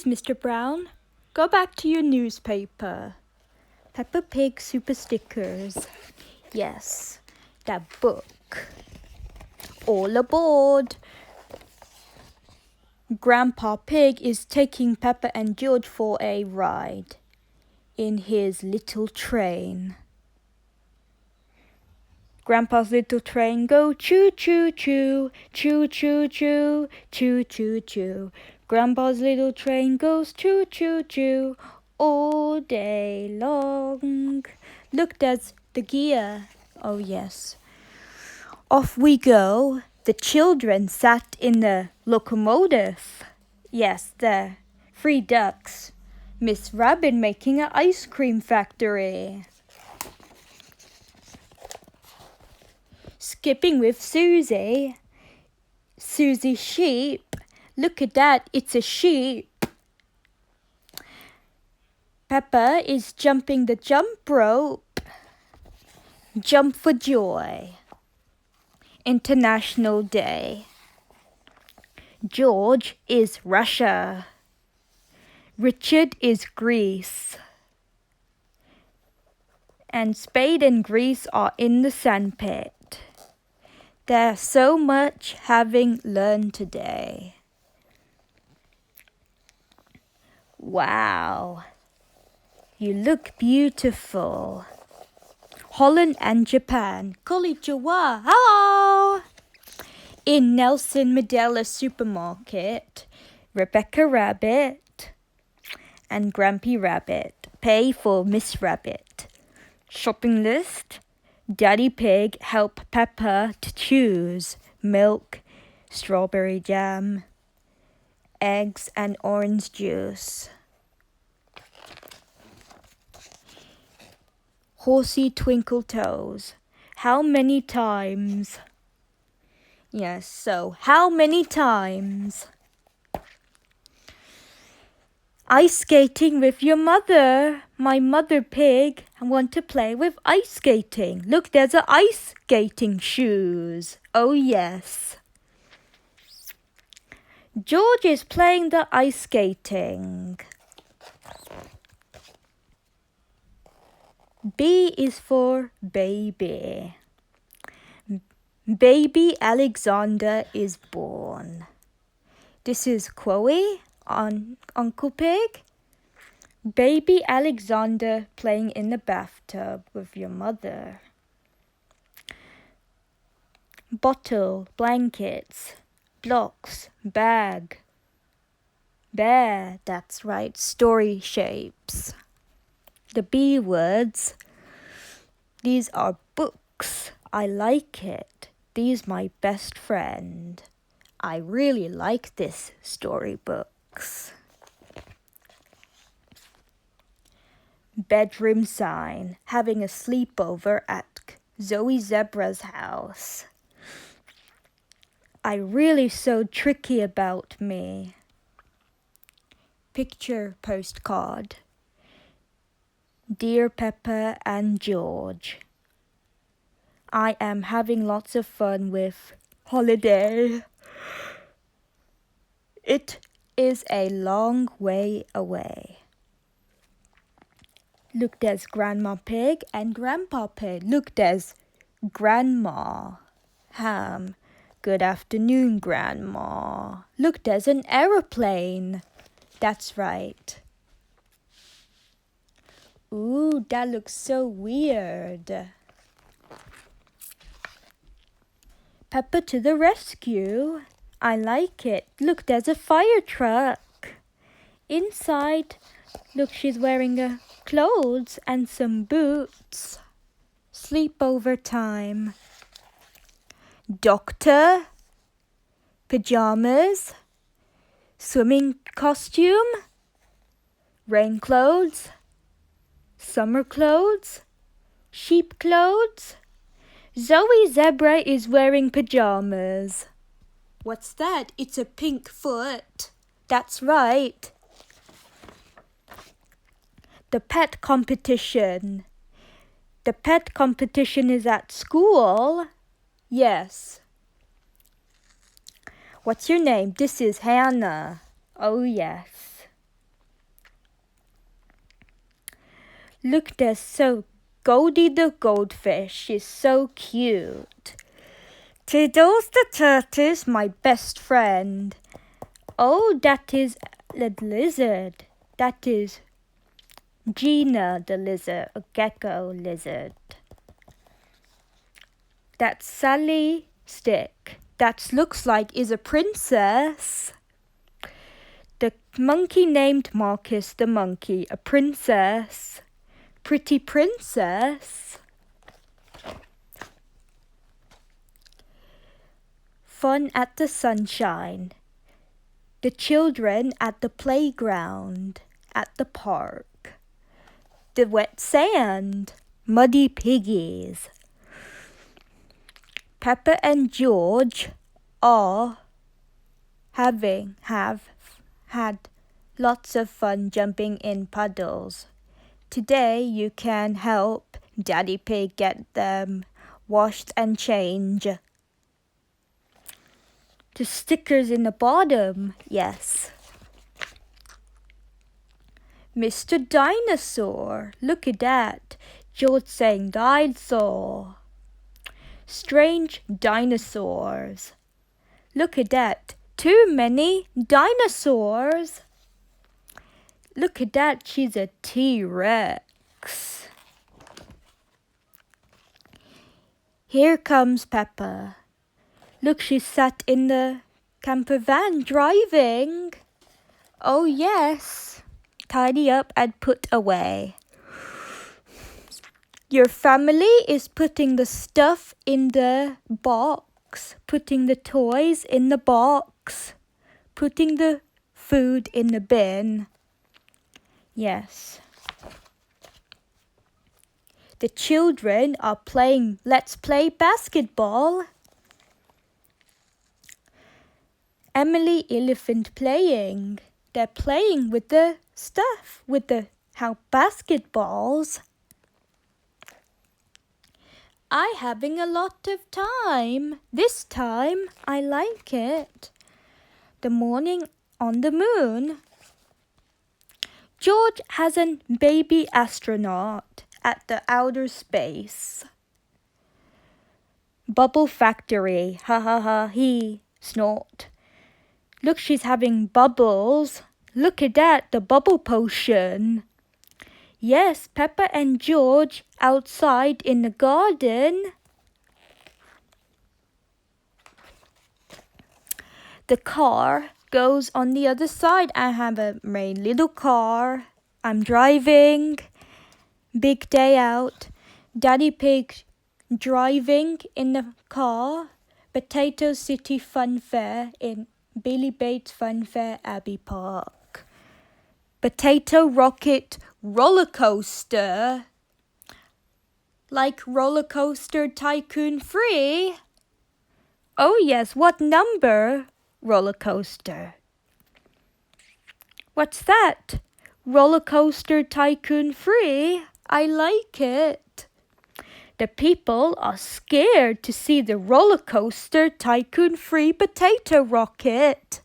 Please, Mr. Brown, go back to your newspaper. Peppa Pig super stickers. Yes, that book. All aboard. Grandpa Pig is taking Peppa and George for a ride in his little train. Grandpa's little train go choo-choo-choo, choo-choo-choo, choo-choo-choo. Grandpa's little train goes choo-choo-choo all day long. Look, there's the gear. Oh, yes. Off we go. The children sat in the locomotive. Yes, the 3 ducks. Miss Rabbit making an ice cream factory. Skipping with Susie. Susie sheep. Look at that, it's a sheep. Peppa is jumping the jump rope. Jump for joy. International Day. George is Russia. Richard is Greece. And Spade and Grease are in the sandpit. There's so much having learned today. Wow, you look beautiful. Holland and Japan. Konnichiwa. Hello. In Nelson Mandela Supermarket, Rebecca Rabbit and Grampy Rabbit pay for Miss Rabbit. Shopping list. Daddy Pig help Peppa to choose milk, strawberry jam, eggs and orange juice. Horsey Twinkle Toes. How many times? Yes, so how many times? Ice skating with your mother. My mother pig. I want to play with ice skating. Look, there's a ice skating shoes. Oh, yes. George is playing the ice skating. B is for baby. Baby Alexander is born. This is Chloe on Uncle Pig. Baby Alexander playing in the bathtub with your mother. Bottle, blankets, blocks, bag. Bear, that's right, story shapes. The B words. These are books. I like it. These my best friend. I really like this storybooks. Bedroom sign. Having a sleepover at Zoe Zebra's house. I really so tricky about me. Picture postcard. Dear Peppa and George, I am having lots of fun with holiday. It is a long way away. Look, there's Grandma Pig and Grandpa Pig. Look, there's Grandma Ham. Good afternoon, Grandma. Look, there's an aeroplane. That's right. Ooh, that looks so weird. Peppa to the rescue. I like it. Look, there's a fire truck. Inside, look, she's wearing clothes and some boots. Sleepover time. Doctor. Pajamas. Swimming costume. Rain clothes. Summer clothes. Sheep clothes. Zoe Zebra is wearing pajamas. What's that? It's a pink foot. That's right. The pet competition. The pet competition is at school? Yes. What's your name? This is Hannah. Oh, yes. Look, there's so Goldie the goldfish. She's so cute. Toodles the tortoise, my best friend. Oh, that is the lizard. That is Gina the lizard, a gecko lizard. That's Sally Stick. That looks like is a princess. The monkey named Marcus the monkey, a princess. Pretty princess. Fun at the sunshine. The children at the playground, at the park. The wet sand, muddy piggies. Peppa and George have had lots of fun jumping in puddles. Today you can help Daddy Pig get them washed and changed. The stickers in the bottom, yes. Mr. Dinosaur, look at that. George saying dinosaur. Strange dinosaurs. Look at that. Too many dinosaurs. Look at that. She's a T-Rex. Here comes Peppa. Look, she sat in the camper van driving. Oh, yes. Tidy up and put away. Your family is putting the stuff in the box, putting the toys in the box, putting the food in the bin. Yes. The children are playing Let's Play Basketball. Emily Elephant playing. They're playing with the stuff, with the basketballs. I having a lot of time. This time I like it. The morning on the moon. George has a baby astronaut at the outer space. Bubble factory. Ha ha ha he snort. Look, she's having bubbles. Look at that, the bubble potion. Yes, Peppa and George outside in the garden. The car goes on the other side. I have my little car. I'm driving. Big day out. Daddy Pig driving in the car. Potato City Fun Fair in Billy Bates Fun Fair, Abbey Park. Potato Rocket Roller Coaster. Like Roller Coaster Tycoon 3. Oh yes, what number roller coaster? What's that? Roller Coaster Tycoon 3. I like it. The people are scared to see the Roller Coaster Tycoon 3 potato rocket.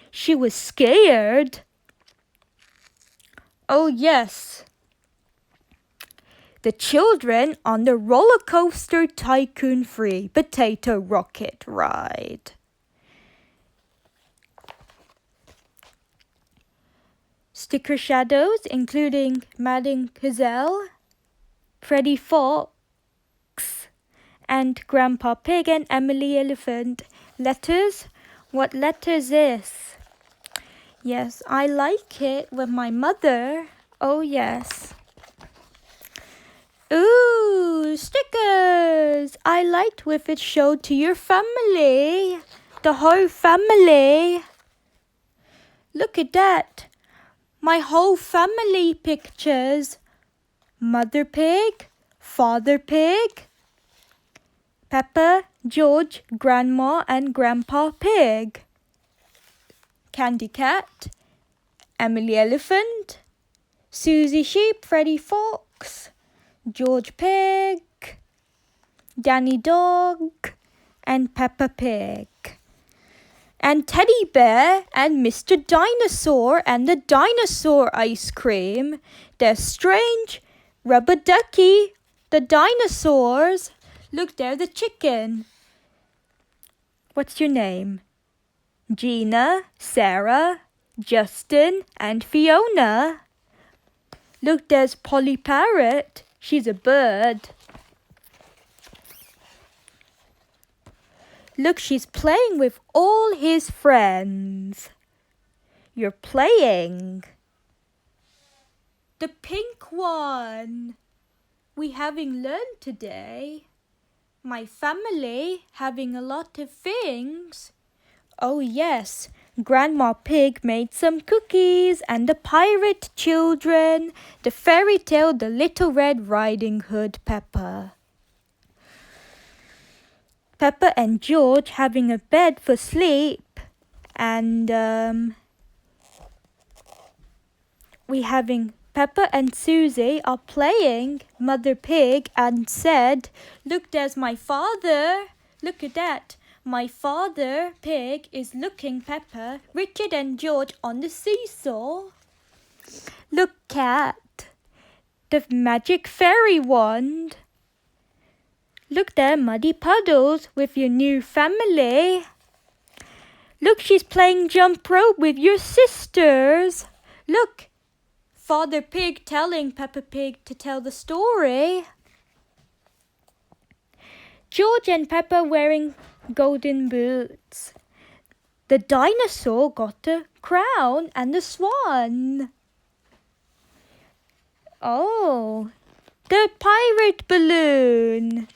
She was scared. Oh yes. The children on the Roller Coaster Tycoon 3 potato rocket ride. Sticker shadows including Madame Gazelle, Freddy Fox, and Grandpa Pig and Emily Elephant. Letters? What letter is this? Yes, I like it with my mother. Oh yes. Ooh, stickers! I liked with it showed to your family. The whole family. Look at that. My whole family pictures. Mother Pig, Father Pig, Peppa, George, Grandma and Grandpa Pig. Candy Cat, Emily Elephant, Susie Sheep, Freddy Fox, George Pig, Danny Dog, and Peppa Pig. And Teddy Bear and Mr. Dinosaur and the dinosaur ice cream. They're strange Rubber ducky, the dinosaurs. Look, there's a chicken. What's your name? Gina, Sarah, Justin, and Fiona. Look, there's Polly Parrot. She's a bird. Look, she's playing with all his friends. You're playing. The pink one. We having learned today. My family having a lot of things. Oh yes, Grandma Pig made some cookies and the pirate children, the fairy tale, the Little Red Riding Hood, Peppa. Peppa and George having a bed for sleep, and we having Peppa and Susie are playing Mother Pig and said, "Look, there's my father. Look at that. My father Pig is looking Peppa, Richard and George on the seesaw. Look, Cat, the magic fairy wand. Look there, Muddy Puddles, with your new family. Look, she's playing jump rope with your sisters. Look, Father Pig telling Peppa Pig to tell the story. George and Peppa wearing golden boots. The dinosaur got the crown and the swan. Oh, the pirate balloon.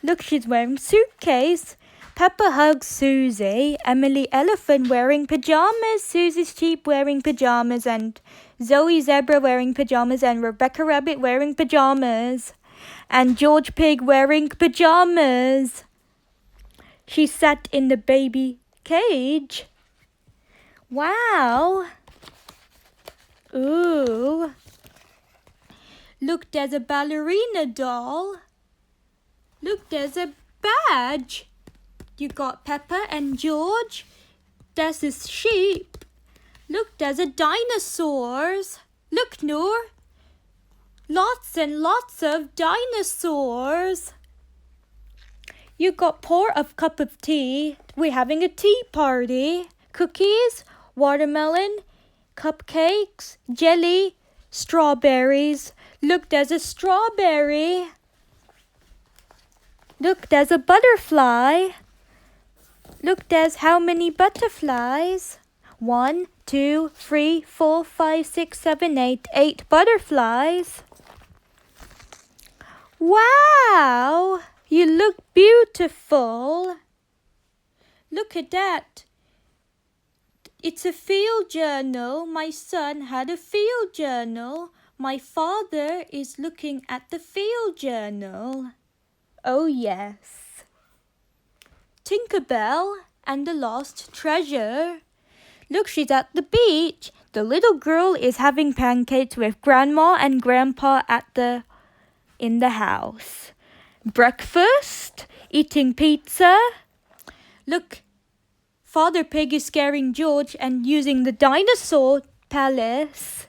Look, she's wearing suitcase. Peppa hugs Susie, Emily Elephant wearing pajamas, Susie's sheep wearing pajamas, and Zoe Zebra wearing pajamas, and Rebecca Rabbit wearing pajamas, and George Pig wearing pajamas. She sat in the baby cage. Wow. Ooh. Look, there's a ballerina doll. Look, there's a badge. You got Peppa and George. There's this sheep. Look, there's a dinosaurs. Look, Noor. Lots and lots of dinosaurs. You got pour a cup of tea. We're having a tea party. Cookies, watermelon, cupcakes, jelly, strawberries. Look, there's a strawberry. Look, there's a butterfly. Look, there's how many butterflies? 1, 2, 3, 4, 5, 6, 7, 8. 8 butterflies. Wow! You look beautiful. Look at that. It's a field journal. My son had a field journal. My father is looking at the field journal. Oh yes. Tinkerbell and the Lost Treasure. Look, she's at the beach. The little girl is having pancakes with Grandma and Grandpa in the house. Breakfast, eating pizza. Look, Father Pig is scaring George and using the dinosaur palace.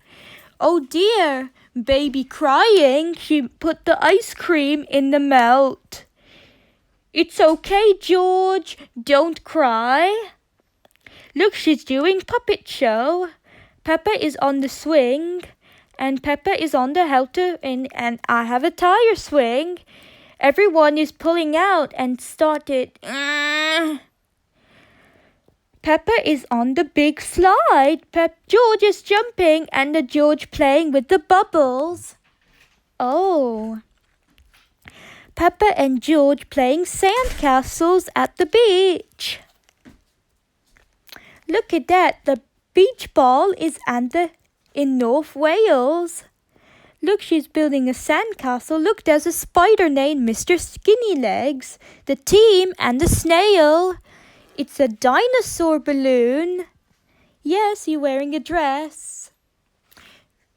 Oh dear, baby crying. She put the ice cream in the melt. It's okay, George. Don't cry. Look, she's doing puppet show. Peppa is on the swing, and Peppa is on the halter, and I have a tire swing. Everyone is pulling out and started. Peppa is on the big slide. George is jumping, and the George playing with the bubbles. Oh. Peppa and George playing sandcastles at the beach. Look at that. The beach ball is in North Wales. Look, she's building a sandcastle. Look, there's a spider named Mr. Skinny Legs, the team, and the snail. It's a dinosaur balloon. Yes, you're wearing a dress.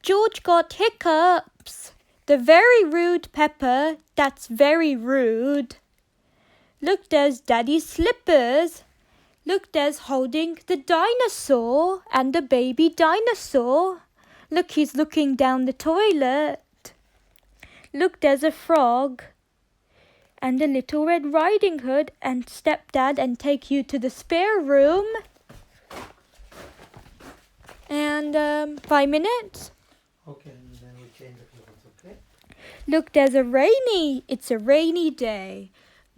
George got hiccups. The very rude Peppa. That's very rude. Look, there's Daddy's slippers. Look, there's holding the dinosaur and the baby dinosaur. Look, he's looking down the toilet. Look, there's a frog. And a little Red Riding Hood and Stepdad and take you to the spare room. And 5 minutes. Okay, and then we change the clothes, okay? Look, it's a rainy day.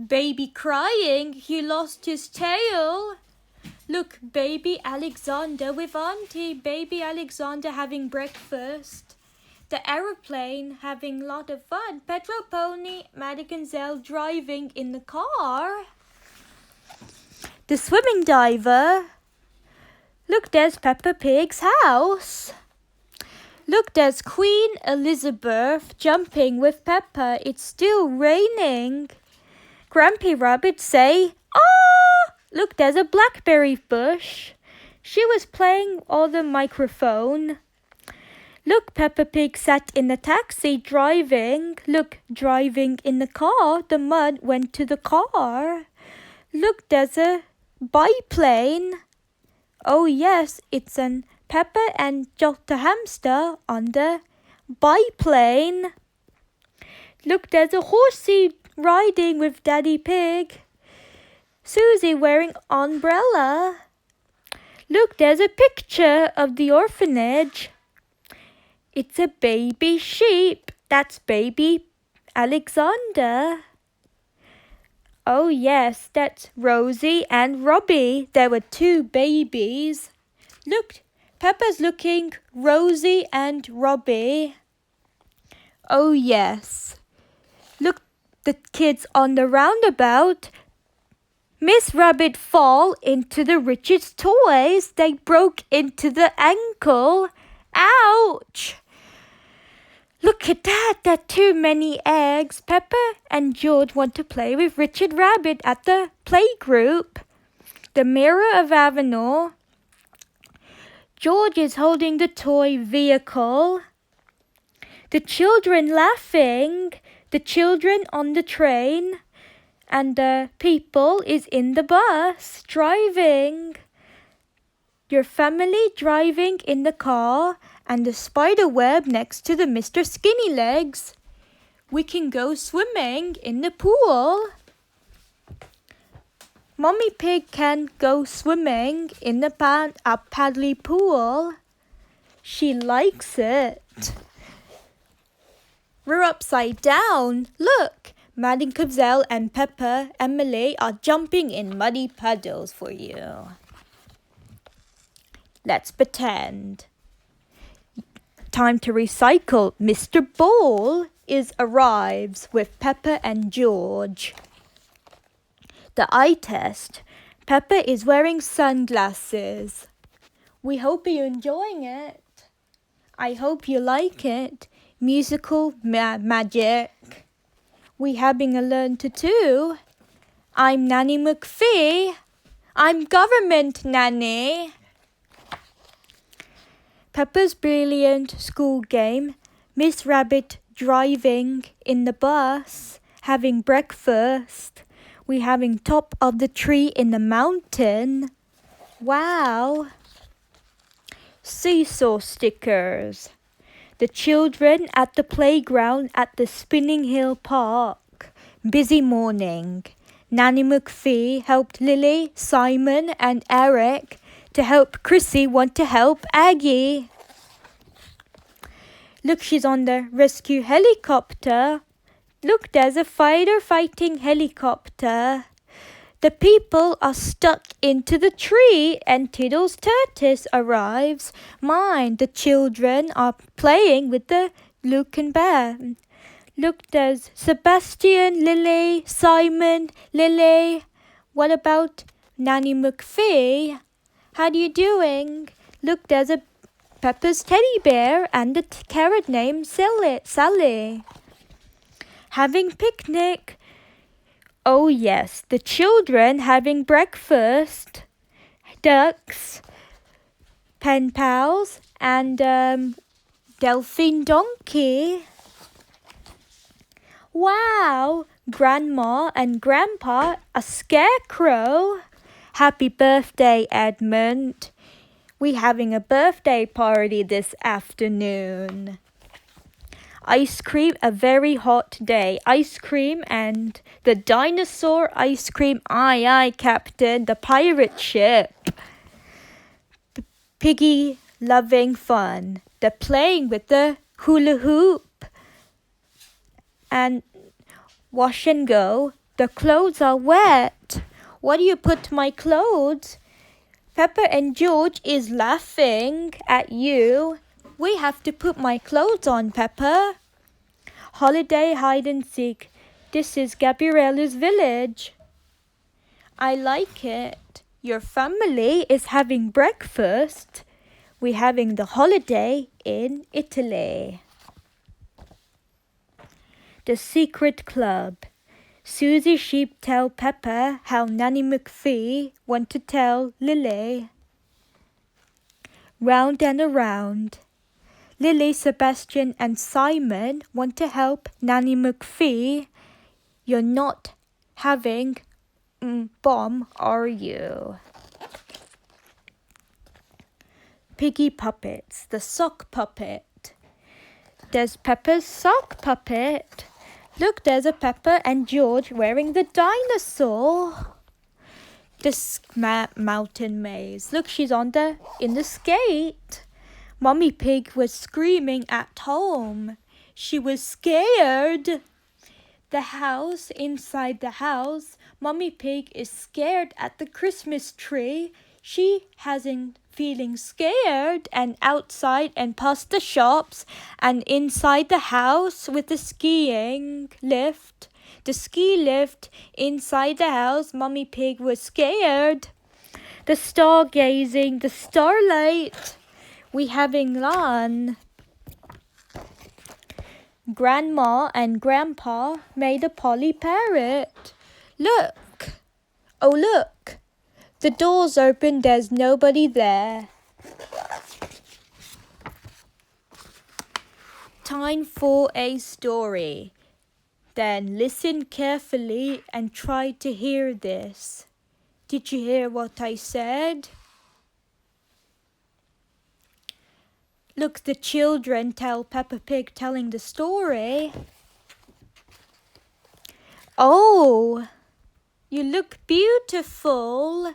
Baby crying, he lost his tail. Look, baby Alexander with auntie, baby Alexander having breakfast. The aeroplane having a lot of fun. Petro Pony, Madigan Zell driving in the car. The swimming diver. Look, there's Peppa Pig's house. Look, there's Queen Elizabeth jumping with Peppa. It's still raining. Grampy Rabbit say, "Ah!" Look, there's a blackberry bush. She was playing on the microphone. Look, Peppa Pig sat in the taxi driving. Look, driving in the car. The mud went to the car. Look, there's a biplane. Oh yes, it's an Peppa and Jot the hamster on the biplane. Look, there's a horsey riding with Daddy Pig. Susie wearing umbrella. Look, there's a picture of the orphanage. It's a baby sheep. That's baby Alexander. Oh yes, that's Rosie and Robbie. There were 2 babies. Look, Peppa's looking Rosie and Robbie. Oh yes. Look, the kids on the roundabout. Miss Rabbit fall into the Richard's toys. They broke into the ankle. Ouch! Look at that, there are too many eggs. Peppa and George want to play with Richard Rabbit at the playgroup. The Mirror of Avenel. George is holding the toy vehicle. The children laughing. The children on the train. And the people is in the bus driving. Your family driving in the car and the spider web next to the Mr. Skinny Legs. We can go swimming in the pool. Mommy Pig can go swimming in the paddly pool. She likes it. We're upside down. Look, Maddie Cobzell and Peppa Emily are jumping in muddy puddles for you. Let's pretend. Time to recycle. Mr. Ball arrives with Peppa and George. The eye test. Peppa is wearing sunglasses. We hope you're enjoying it. I hope you like it. Musical magic. We having a learn to do. I'm Nanny McPhee. I'm government nanny. Peppa's brilliant school game. Miss Rabbit driving in the bus, having breakfast. We having top of the tree in the mountain. Wow. Seesaw stickers. The children at the playground at the Spinning Hill Park. Busy morning. Nanny McPhee helped Lily, Simon and Eric to help Chrissy want to help Aggie. Look, she's on the rescue helicopter. Look, there's a fighter fighting helicopter. The people are stuck into the tree and Tiddles Turtis arrives. Mind, the children are playing with the Luke and Bear. Look, there's Sebastian, Lily, Simon, Lily. What about Nanny McPhee? How are you doing? Look, there's a Peppa's teddy bear and a carrot named Sally. Having picnic. Oh yes, the children having breakfast. Ducks, pen pals, and Delphine Donkey. Wow, Grandma and Grandpa, a scarecrow. Happy birthday, Edmund. We having a birthday party this afternoon. Ice cream, a very hot day. Ice cream and the dinosaur ice cream. Aye, aye, Captain, the pirate ship. Piggy loving fun. They're playing with the hula hoop. And wash and go. The clothes are wet. What do you put my clothes? Pepper and George is laughing at you. We have to put my clothes on, Pepper. Holiday hide and seek. This is Gabriella's village. I like it. Your family is having breakfast. We're having the holiday in Italy. The Secret Club. Susie Sheep tell Pepper how Nanny McPhee want to tell Lily. Round and around. Lily, Sebastian and Simon want to help Nanny McPhee. You're not having bomb, are you? Piggy puppets. The sock puppet. There's Pepper's sock puppet. Look, there's a Pepper and George wearing the dinosaur. The mountain maze. Look, she's in the skate. Mummy Pig was screaming at home. She was scared. Inside the house, Mummy Pig is scared at the Christmas tree. She hasn't feeling scared, and outside and past the shops and inside the house with the ski lift inside the house, Mummy Pig was scared. The stargazing, the starlight, we having fun. Grandma and Grandpa made a Polly parrot. Look! Oh, look! The door's open, there's nobody there. Time for a story. Then listen carefully and try to hear this. Did you hear what I said? Look, the children tell Peppa Pig telling the story. Oh, you look beautiful.